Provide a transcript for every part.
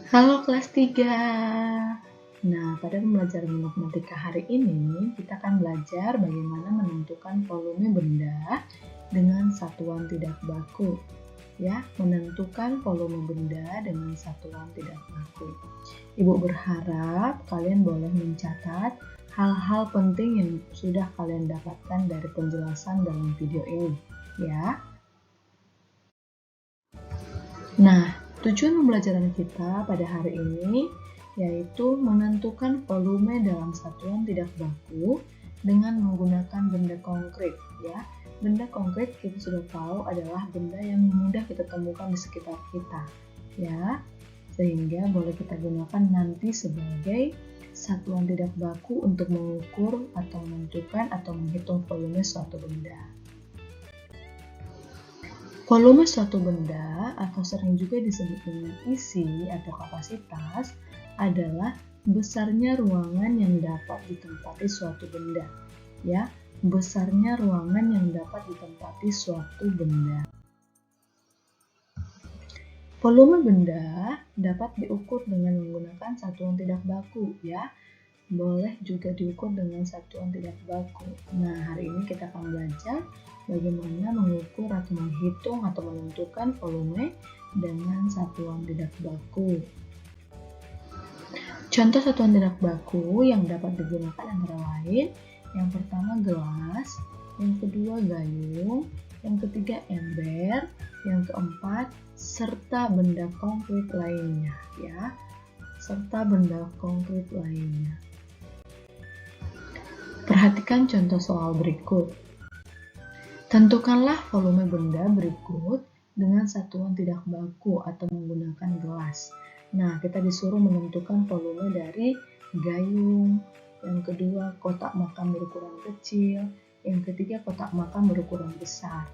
Halo kelas 3. Nah, pada pembelajaran matematika hari ini, kita akan belajar bagaimana menentukan volume benda dengan satuan tidak baku. Ya, menentukan volume benda dengan satuan tidak baku. Ibu berharap kalian boleh mencatat hal-hal penting yang sudah kalian dapatkan dari penjelasan dalam video ini, ya. Nah, tujuan pembelajaran kita pada hari ini yaitu menentukan volume dalam satuan tidak baku dengan menggunakan benda konkret, ya. Benda konkret kita sudah tahu adalah benda yang mudah kita temukan di sekitar kita, ya. Sehingga boleh kita gunakan nanti sebagai satuan tidak baku untuk mengukur atau menentukan atau menghitung volume suatu benda. Volume suatu benda atau sering juga disebut dengan isi atau kapasitas adalah besarnya ruangan yang dapat ditempati suatu benda. Ya, besarnya ruangan yang dapat ditempati suatu benda. Volume benda dapat diukur dengan menggunakan satuan tidak baku, ya. Boleh juga diukur dengan satuan tidak baku. Nah, hari ini kita akan belajar bagaimana mengukur atau menghitung atau menentukan volume dengan satuan tidak baku. Contoh satuan tidak baku yang dapat digunakan antara lain, yang pertama gelas, yang kedua gayung, yang ketiga ember, yang keempat serta benda konkret lainnya, ya. Serta benda konkret lainnya. Perhatikan contoh soal berikut. Tentukanlah volume benda berikut dengan satuan tidak baku atau menggunakan gelas. Nah, kita disuruh menentukan volume dari gayung, yang kedua kotak makan berukuran kecil, yang ketiga kotak makan berukuran besar.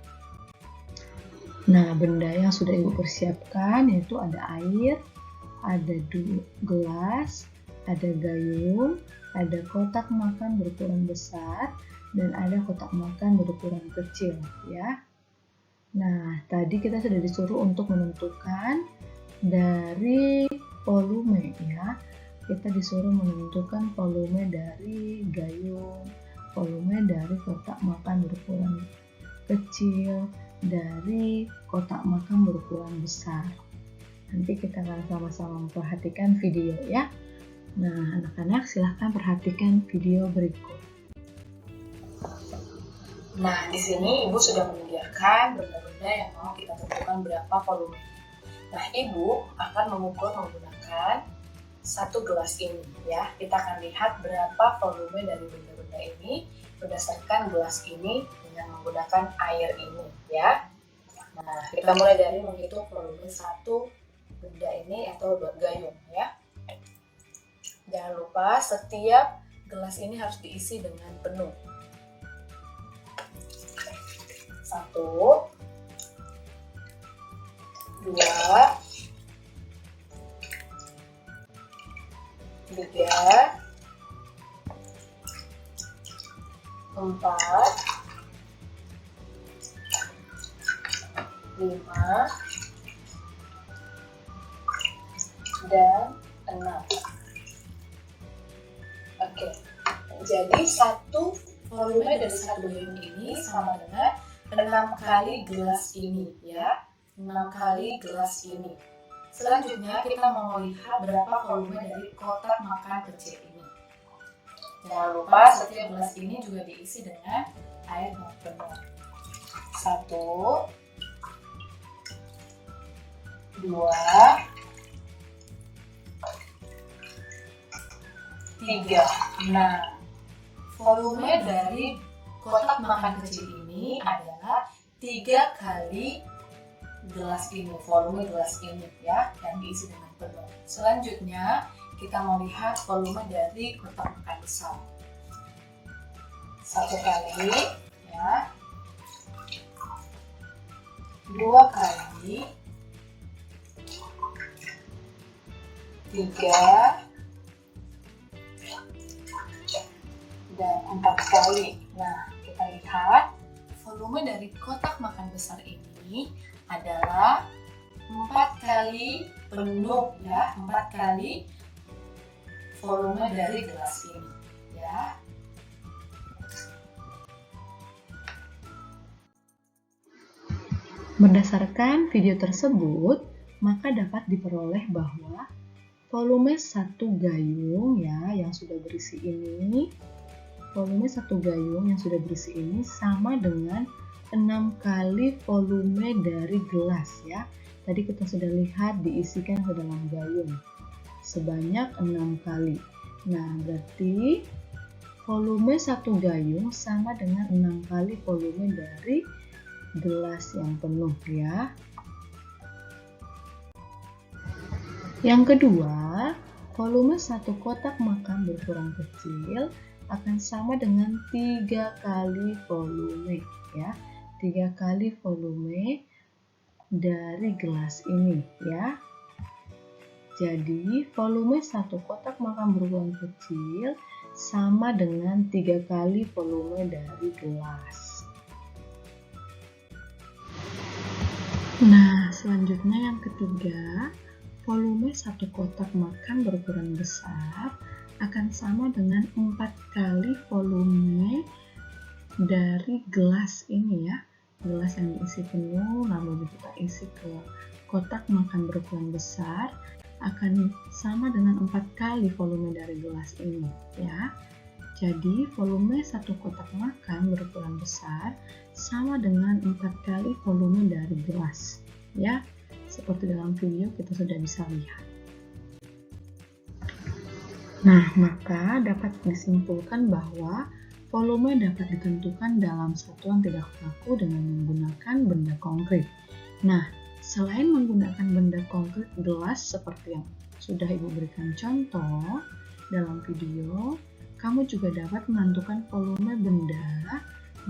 Nah, benda yang sudah Ibu persiapkan yaitu ada air, ada gelas, ada gayung, ada kotak makan berukuran besar, dan ada kotak makan berukuran kecil, ya. Nah, tadi kita sudah disuruh untuk menentukan dari volume, ya. Kita disuruh menentukan volume dari gayung, volume dari kotak makan berukuran kecil, dari kotak makan berukuran besar. Nanti kita akan sama-sama memperhatikan video, ya. Nah, anak-anak silahkan perhatikan video berikut. Nah, di sini Ibu sudah menyediakan benda-benda yang mau kita tentukan berapa volume. Nah, Ibu akan mengukur menggunakan satu gelas ini, ya. Kita akan lihat berapa volume dari benda-benda ini berdasarkan gelas ini dengan menggunakan air ini, ya. Nah, kita mulai dari menghitung volume satu benda ini atau gayung, ya. Jangan lupa setiap gelas ini harus diisi dengan penuh. 1, 2, 3, 4, 5, dan 6. Oke, jadi satu volume dari satu gayung ini sama dengan 6 kali gelas ini, ya. 6 kali gelas ini. Selanjutnya kita mau lihat berapa volume dari kotak makan kecil ini. Jangan lupa setiap gelas ini juga diisi dengan air yang penuh. 1, 2, 3. Nah, volume dari kotak makan kecil ini adalah 3 kali gelas ini, volume gelas ini, ya, yang diisi dengan penuh. Selanjutnya kita mau lihat volume dari kotak makan besar. 1 kali, ya, 2 kali, 3, dan 4 kali. Nah, kita lihat volume dari kotak makan besar ini adalah 4 kali penuh ya, 4 kali volume dari gelas ini ya. Berdasarkan video tersebut, maka dapat diperoleh bahwa volume satu gayung ya yang sudah berisi ini, sama dengan 6 kali volume dari gelas ya. Tadi kita sudah lihat diisikan ke dalam gayung sebanyak 6 kali. Nah, berarti volume satu gayung sama dengan 6 kali volume dari gelas yang penuh ya. Yang kedua, volume satu kotak makan berukuran kecil akan sama dengan 3 kali volume ya. 3 kali volume dari gelas ini ya. Jadi, volume satu kotak makan berukuran kecil sama dengan 3 kali volume dari gelas. Nah, selanjutnya yang ketiga, volume satu kotak makan berukuran besar akan sama dengan 4 kali volume dari gelas ini ya. Gelas yang diisi penuh lalu kita isi ke kotak makan berukuran besar akan sama dengan 4 kali volume dari gelas ini ya. Jadi volume satu kotak makan berukuran besar sama dengan 4 kali volume dari gelas ya. Seperti dalam video kita sudah bisa lihat. Nah, maka dapat disimpulkan bahwa volume dapat ditentukan dalam satuan tidak baku dengan menggunakan benda konkret. Nah, selain menggunakan benda konkret gelas seperti yang sudah Ibu berikan contoh dalam video, kamu juga dapat menentukan volume benda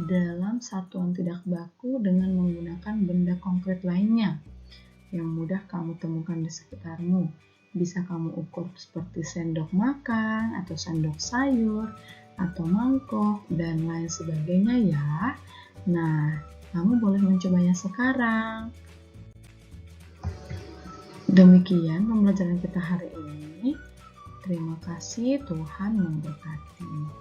dalam satuan tidak baku dengan menggunakan benda konkret lainnya yang mudah kamu temukan di sekitarmu. Bisa kamu ukur seperti sendok makan, atau sendok sayur, atau mangkok, dan lain sebagainya ya. Nah, kamu boleh mencobanya sekarang. Demikian pembelajaran kita hari ini. Terima kasih, Tuhan memberkati.